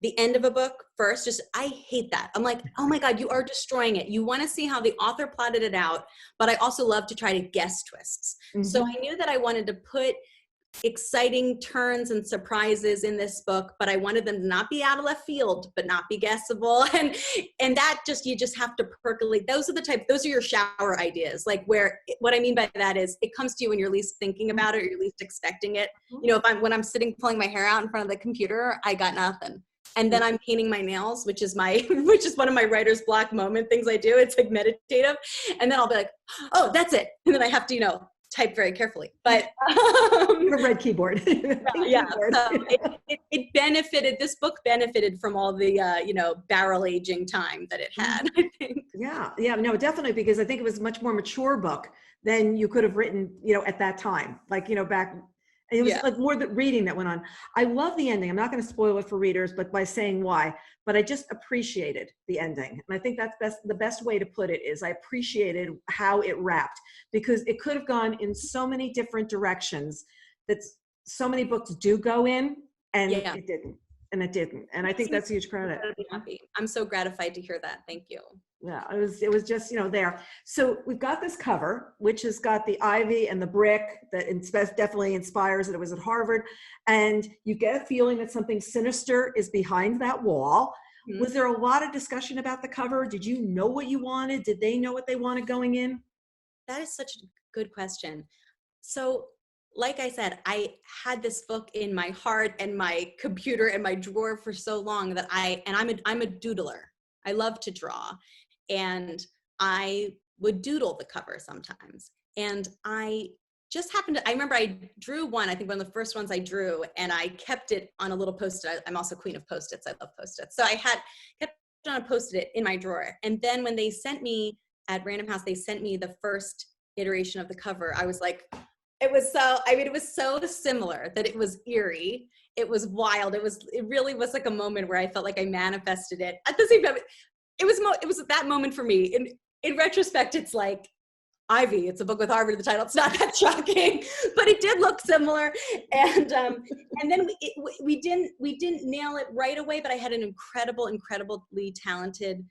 the end of a book first. I hate that. I'm like, oh my God, you are destroying it. You want to see how the author plotted it out, but I also love to try to guess twists. So I knew that I wanted to put exciting turns and surprises in this book, but I wanted them to not be out of left field, but not be guessable. And that you just have to percolate. Those are your shower ideas. Like, what I mean by that is, it comes to you when you're least thinking about it, or you're least expecting it. When I'm sitting pulling my hair out in front of the computer, I got nothing. And then I'm painting my nails, which is one of my writer's block moment things I do. It's like meditative. And then I'll be like, oh, that's it. And then I have to, type very carefully. But a red keyboard. Yeah. So it benefited, this book benefited from all the, barrel aging time that it had, I think. Yeah. No, definitely. Because I think it was a much more mature book than you could have written, at that time. Like, back. It was like more the reading that went on. I love the ending. I'm not going to spoil it for readers, but by saying why. But I just appreciated the ending. And I think that's the best way to put it, is I appreciated how it wrapped, because it could have gone in so many different directions that so many books do go in, and it didn't. And I think that's a huge credit. I'm so gratified to hear that. Thank you. Yeah, it was just, there. So we've got this cover, which has got the ivy and the brick that definitely inspires that it was at Harvard. And you get a feeling that something sinister is behind that wall. Was there a lot of discussion about the cover? Did you know what you wanted? Did they know what they wanted going in? That is such a good question. So, like I said, I had this book in my heart and my computer and my drawer for so long that I'm a doodler. I love to draw, and I would doodle the cover sometimes. And I just happened to, I remember I drew one, I think one of the first ones I drew, and I kept it on a little Post-it. I'm also queen of Post-its. I love Post-its. So I kept it on a Post-it in my drawer. And then when they sent me, at Random House, they sent me the first iteration of the cover, I was like, It was so, I mean, it was so similar that it was eerie. It was wild. It really was like a moment where I felt like I manifested it. At the same time, it was that moment for me. In retrospect, it's like, Ivy, it's a book with Harvard in the title. It's not that shocking, but it did look similar. And then we didn't nail it right away, but I had an incredibly talented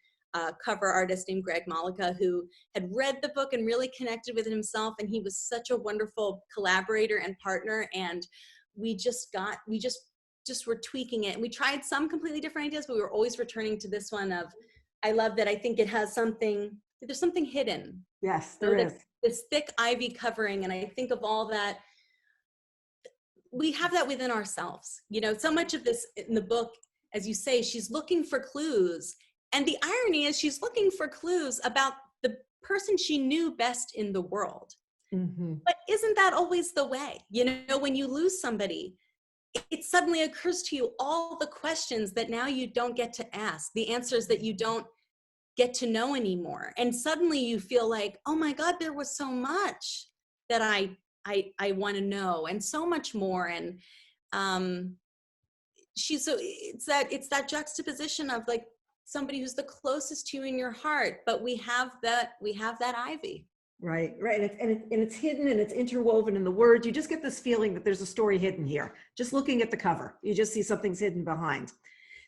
cover artist named Greg Malika, who had read the book and really connected with it himself. And he was such a wonderful collaborator and partner. And we just were tweaking it. And we tried some completely different ideas, but we were always returning to this one of, I love that I think it has there's something hidden. Yes, there is. This thick ivy covering. And I think of all that, we have that within ourselves. You know, so much of this in the book, as you say, she's looking for clues. And the irony is she's looking for clues about the person she knew best in the world. Mm-hmm. But isn't that always the way? You know, when you lose somebody, it suddenly occurs to you all the questions that now you don't get to ask, the answers that you don't get to know anymore. And suddenly you feel like, oh my God, there was so much that I want to know, and so much more. And it's that juxtaposition of like somebody who's the closest to you in your heart, but we have that ivy. Right. And it's hidden and it's interwoven in the words. You just get this feeling that there's a story hidden here. Just looking at the cover, you just see something's hidden behind.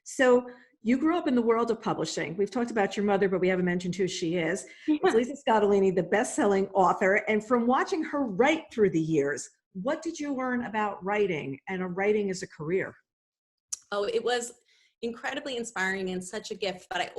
So you grew up in the world of publishing. We've talked about your mother, but we haven't mentioned who she is. Yeah. It's Lisa Scottoline, the best-selling author. And from watching her write through the years, what did you learn about writing and writing as a career? Oh, it was incredibly inspiring and such a gift, but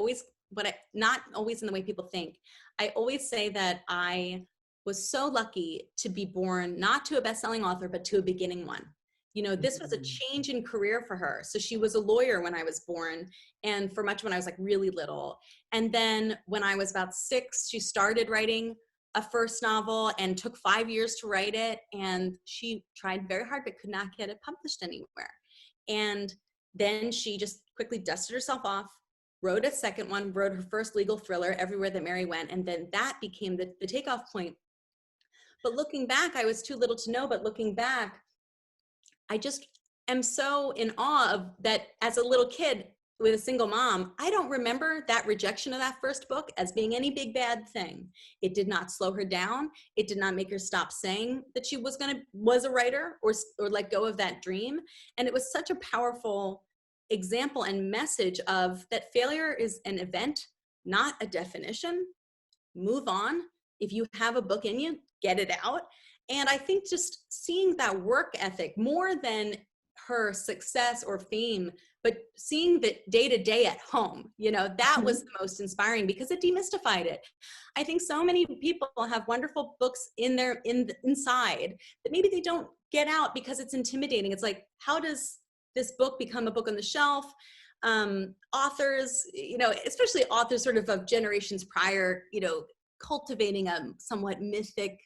not always in the way people think. I always say that I was so lucky to be born not to a best-selling author, but to a beginning one. You know, this was a change in career for her. So she was a lawyer when I was born, and for much when I was like really little. And then when I was about 6, she started writing a first novel and took 5 years to write it. And she tried very hard, but could not get it published anywhere. And then she just quickly dusted herself off, wrote a second one, wrote her first legal thriller, Everywhere That Mary Went. And then that became the takeoff point. But looking back, I was too little to know, but looking back, I just am so in awe of that. As a little kid with a single mom, I don't remember that rejection of that first book as being any big bad thing. It did not slow her down. It did not make her stop saying that she was a writer or let go of that dream. And it was such a powerful example and message of that failure is an event, not a definition. Move on. If you have a book in you, get it out. And I think just seeing that work ethic more than her success or fame, but seeing that day to day at home, you know, that was the most inspiring because it demystified it. I think so many people have wonderful books inside that maybe they don't get out because it's intimidating. It's like, how does this book become a book on the shelf? Authors, you know, especially authors sort of generations prior, you know, cultivating a somewhat mythic,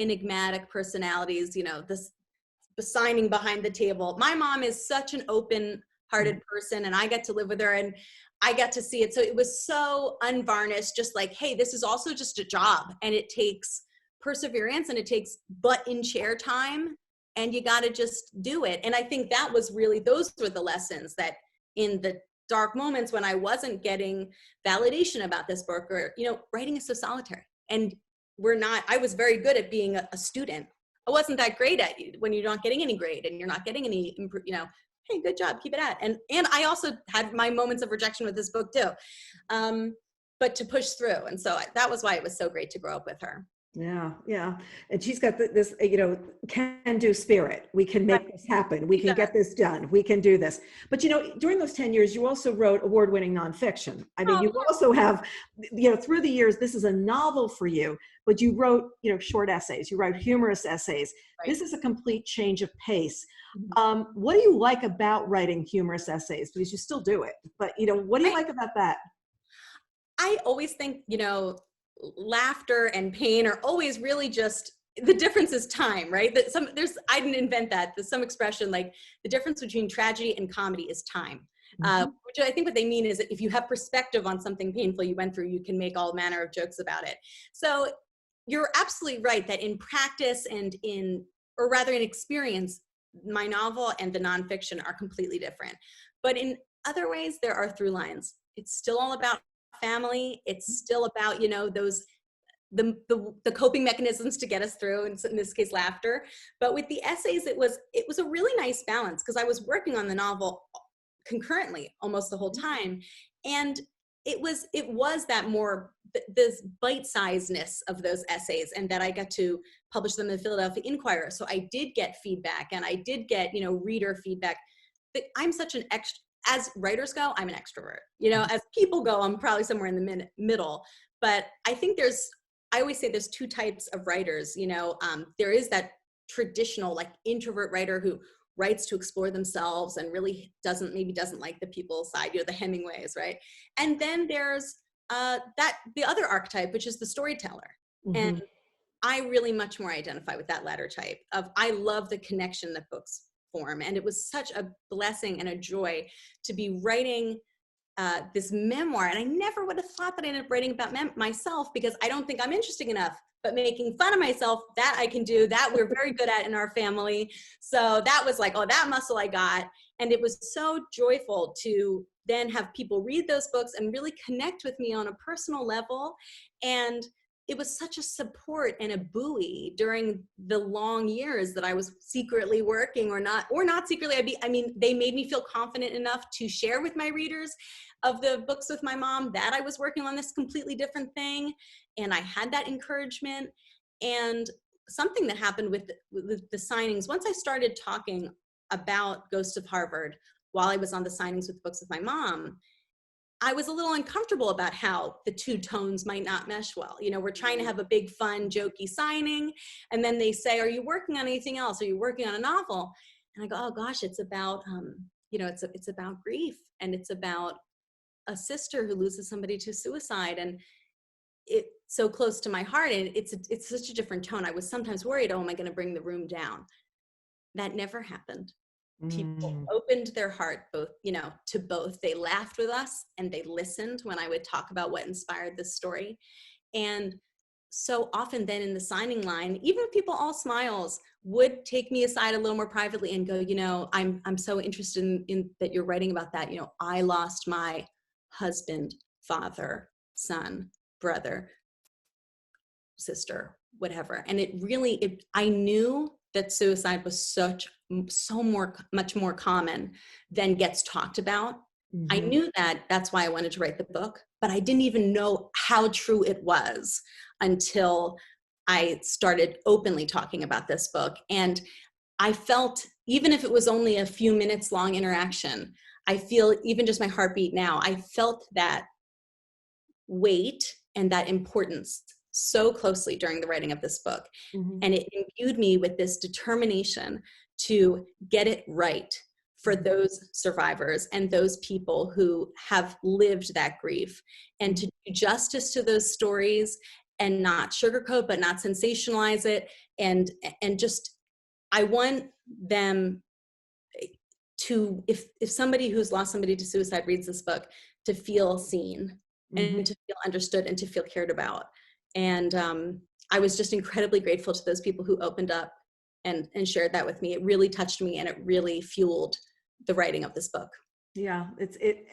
enigmatic personalities, you know, the signing behind the table. My mom is such an open-hearted person, and I get to live with her, and I get to see it. So it was so unvarnished, just like, hey, this is also just a job, and it takes perseverance, and it takes butt-in-chair time, and you got to just do it. And I think that was really, those were the lessons that in the dark moments when I wasn't getting validation about this book, or, you know, writing is so solitary. And I was very good at being a student. I wasn't that great at it when you're not getting any grade and you're not getting any, you know, hey, good job, keep it at. And I also had my moments of rejection with this book too, but to push through. And so that was why it was so great to grow up with her. Yeah. And she's got this, you know, can-do spirit. We can make this happen. We can get this done. We can do this. But, you know, during those 10 years, you also wrote award-winning nonfiction. I mean, you also have, you know, through the years, this is a novel for you, but you wrote, you know, short essays. You write humorous essays. Right. This is a complete change of pace. What do you like about writing humorous essays? Because you still do it. But, you know, what do you like about that? I always think, you know, laughter and pain are always really just, the difference is time, right? I didn't invent that. There's some expression like the difference between tragedy and comedy is time, which I think what they mean is that if you have perspective on something painful you went through, you can make all manner of jokes about it. So you're absolutely right that in practice and in experience, my novel and the nonfiction are completely different. But in other ways, there are through lines. It's still all about family. It's still about, those the coping mechanisms to get us through, and in this case, laughter. But with the essays, it was a really nice balance, because I was working on the novel concurrently almost the whole time, and it was that more this bite-sizedness of those essays, and that I got to publish them in the Philadelphia Inquirer. So I did get feedback, and I did get reader feedback. But I'm such an as writers go, I'm an extrovert. As people go, I'm probably somewhere in the middle. But I think I always say there's two types of writers. There is that traditional like introvert writer who writes to explore themselves and really doesn't like the people side, the Hemingways, right? And then there's the other archetype, which is the storyteller. Mm-hmm. And I really much more identify with that latter type of, I love the connection that books form. And it was such a blessing and a joy to be writing this memoir. And I never would have thought that I ended up writing about myself, because I don't think I'm interesting enough. But making fun of myself, that I can do, that we're very good at in our family. So that was like, oh, that muscle I got. And it was so joyful to then have people read those books and really connect with me on a personal level. And it was such a support and a buoy during the long years that I was secretly working or not secretly. They made me feel confident enough to share with my readers of the books with my mom that I was working on this completely different thing. And I had that encouragement. And something that happened with the signings, once I started talking about Ghosts of Harvard while I was on the signings with books with my mom, I was a little uncomfortable about how the two tones might not mesh well. We're trying to have a big, fun, jokey signing. And then they say, are you working on anything else? Are you working on a novel? And I go, oh gosh, it's about, it's about grief. And it's about a sister who loses somebody to suicide. And it's so close to my heart. And it's such a different tone. I was sometimes worried, oh, am I going to bring the room down? That never happened. People opened their heart to both. They laughed with us and they listened when I would talk about what inspired this story. And so often then in the signing line, even if people all smiles, would take me aside a little more privately and go, I'm so interested in that you're writing about that. I lost my husband, father, son, brother, sister, whatever. And I knew that suicide was much more common than gets talked about. Mm-hmm. I knew that. That's why I wanted to write the book, but I didn't even know how true it was until I started openly talking about this book. And I felt, even if it was only a few minutes long interaction, I feel even just my heartbeat now, I felt that weight and that importance so closely during the writing of this book. Mm-hmm. And it imbued me with this determination to get it right for those survivors and those people who have lived that grief, and to do justice to those stories and not sugarcoat, but not sensationalize it. And just, I want them to, if somebody who's lost somebody to suicide reads this book, to feel seen, mm-hmm. and to feel understood and to feel cared about. And I was just incredibly grateful to those people who opened up and shared that with me. It really touched me, and it really fueled the writing of this book. Yeah,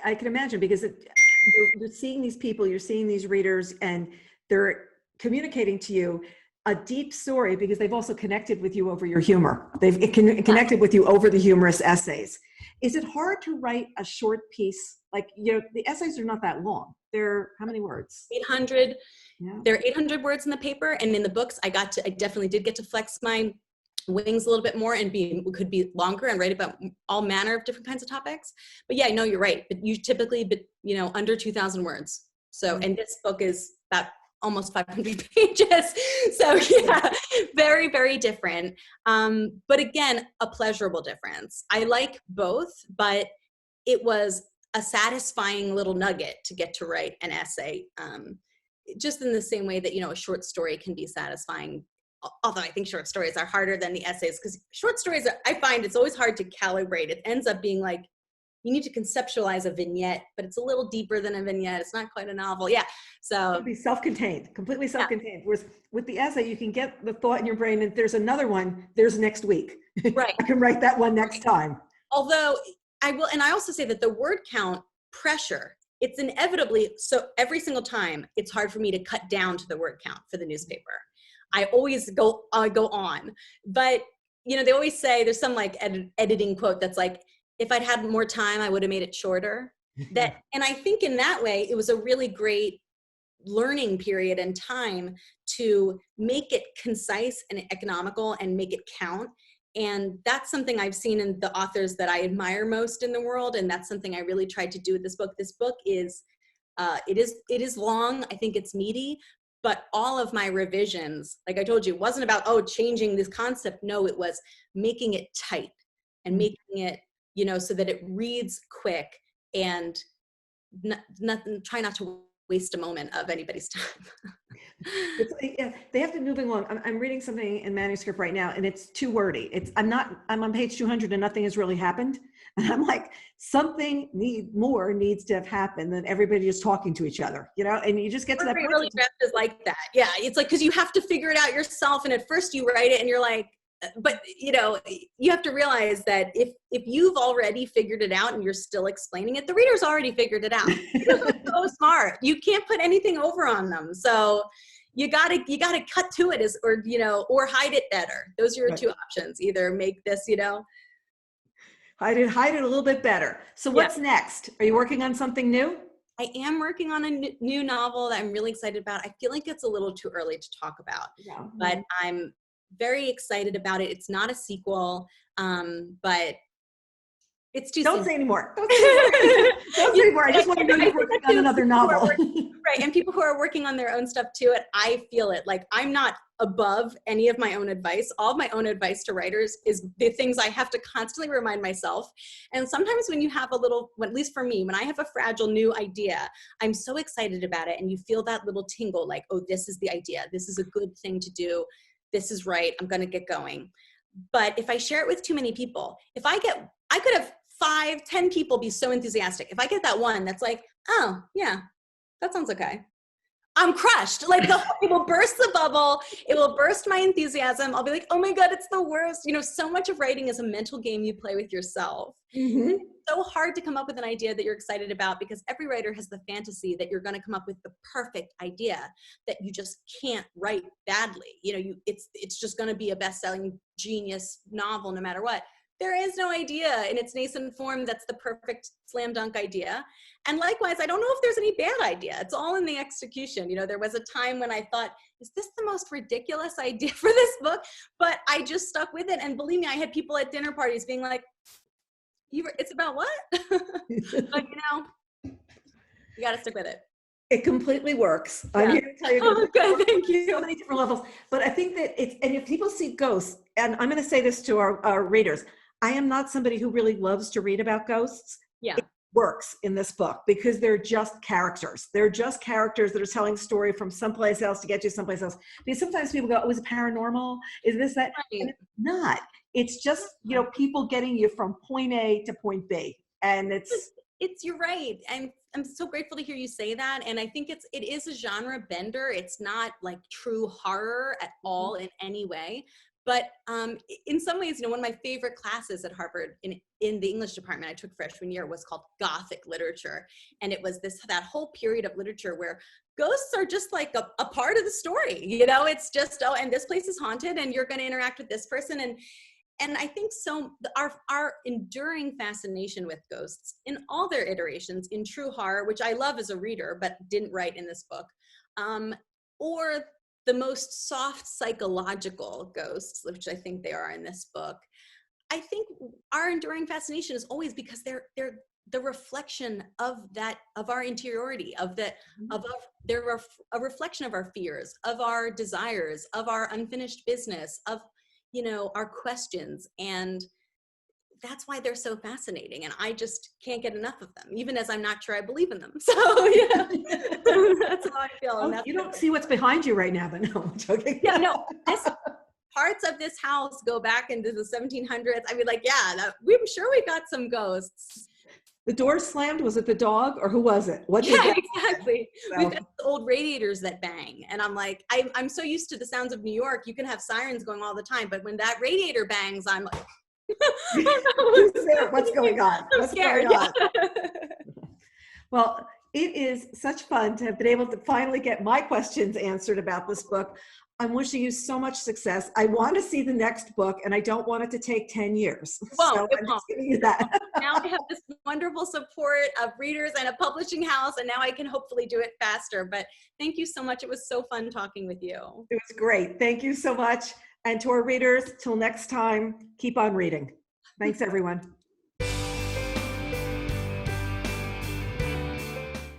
I can imagine, because you're seeing these people, you're seeing these readers, and they're communicating to you a deep story because they've also connected with you over your humor. They've connected with you over the humorous essays. Is it hard to write a short piece? Like, the essays are not that long. They're how many words? 800. Yeah. There are 800 words in the paper, and in the books, I definitely did get to flex my wings a little bit more and could be longer and write about all manner of different kinds of topics. But yeah, I know you're right. But you typically, under 2,000 words. So, and this book is about almost 500 pages. So yeah, very, very different. But again, a pleasurable difference. I like both, but it was a satisfying little nugget to get to write an essay. Just in the same way that, a short story can be satisfying. Although I think short stories are harder than the essays, because short stories, I find it's always hard to calibrate. It ends up being like you need to conceptualize a vignette, but it's a little deeper than a vignette. It's not quite a novel. Yeah. So It'll be self-contained, completely self-contained. Whereas with the essay, you can get the thought in your brain, and there's another one, there's next week. right. I can write that one next time. Although I will, and I also say that the word count pressure, it's inevitably, so every single time it's hard for me to cut down to the word count for the newspaper. I always go on, but you know, they always say there's some like editing quote that's like, if I'd had more time, I would have made it shorter. That, and I think in that way, it was a really great learning period and time to make it concise and economical and make it count. And that's something I've seen in the authors that I admire most in the world. And that's something I really tried to do with this book. This book is, it is long. I think it's meaty, but all of my revisions, like I told you, it wasn't about, oh, changing this concept. No, it was making it tight and making it, you know, so that it reads quick and try not to waste a moment of anybody's time. Yeah, they have to move along. I'm reading something in manuscript right now, and it's too wordy. I'm on page 200 and nothing has really happened. And I'm like, something more needs to have happened than everybody just talking to each other, you know? And you just get to that point. Really draft is like that. Yeah. It's like, cause you have to figure it out yourself. And at first you write it and you're like, but you know, you have to realize that if you've already figured it out and you're still explaining it, the reader's already figured it out. They're so smart. You can't put anything over on them. So you gotta cut to it or hide it better. Those are your two options. Either make this, you know, hide it a little bit better. So what's next? Are you working on something new? I am working on a new novel that I'm really excited about. I feel like it's a little too early to talk about, but I'm very excited about it. It's not a sequel, but it's too Don't say anymore. Don't say anymore. I just want to know you're working on another novel. Right. And people who are working on their own stuff too, I feel it. Like I'm not above any of my own advice. All of my own advice to writers is the things I have to constantly remind myself. And sometimes when you have a little, at least for me, when I have a fragile new idea, I'm so excited about it. And you feel that little tingle like, oh, this is the idea. This is a good thing to do. This is right. I'm going to get going. But if I share it with too many people, I could have 5-10 people be so enthusiastic. If I get that one that's like, oh yeah, that sounds okay, I'm crushed. Like it will burst the bubble. It will burst my enthusiasm. I'll be like, oh my God, it's the worst. You know, so much of writing is a mental game you play with yourself. Mm-hmm. It's so hard to come up with an idea that you're excited about because every writer has the fantasy that you're going to come up with the perfect idea that you just can't write badly. You know, it's just going to be a best-selling genius novel no matter what. There is no idea in its nascent form that's the perfect slam dunk idea. And likewise, I don't know if there's any bad idea. It's all in the execution. You know, there was a time when I thought, is this the most ridiculous idea for this book? But I just stuck with it. And believe me, I had people at dinner parties being like, it's about what? But you know, you got to stick with it. It completely works. Yeah. I'm here to tell you. Oh, good, thank you. So many different levels. But I think that and if people see ghosts, and I'm going to say this to our readers, I am not somebody who really loves to read about ghosts. Yeah. It works in this book because they're just characters. They're just characters that are telling a story from someplace else to get you someplace else. Because sometimes people go, oh, is it paranormal? Is this, that? Right. And it's not. It's just, you know, people getting you from point A to point B. And you're right. I'm so grateful to hear you say that. And I think it is a genre bender. It's not like true horror at all in any way. But in some ways, you know, one of my favorite classes at Harvard in the English department I took freshman year was called Gothic literature. And it was that whole period of literature where ghosts are just like a part of the story. You know, it's just, oh, and this place is haunted and you're going to interact with this person. And I think so our enduring fascination with ghosts in all their iterations, in true horror, which I love as a reader, but didn't write in this book, or the most soft psychological ghosts, which I think they are in this book. I think our enduring fascination is always because they're the reflection of our interiority, they're a reflection of our fears, of our desires, of our unfinished business, of, you know, our questions. And that's why they're so fascinating. And I just can't get enough of them, even as I'm not sure I believe in them. So yeah, that's how I feel. Oh, you don't see what's behind you right now, but no, I'm joking. Yeah, no, parts of this house go back into the 1700s. I mean, like, yeah, I'm sure we got some ghosts. The door slammed. Was it the dog or who was it? What did Yeah, that exactly. so, We've got old radiators that bang. And I'm like, I'm so used to the sounds of New York. You can have sirens going all the time. But when that radiator bangs, I'm like, who's there? What's going on? I'm What's scared. going on? Well, it is such fun to have been able to finally get my questions answered about this book. I'm wishing you so much success. I want to see the next book, and I don't want it to take 10 years. It won't, so it I'm won't. just giving you that. Now I have this wonderful support of readers and a publishing house, and now I can hopefully do it faster. But thank you so much. It was so fun talking with you. It was great. Thank you so much. And to our readers, till next time, keep on reading. Thanks, everyone.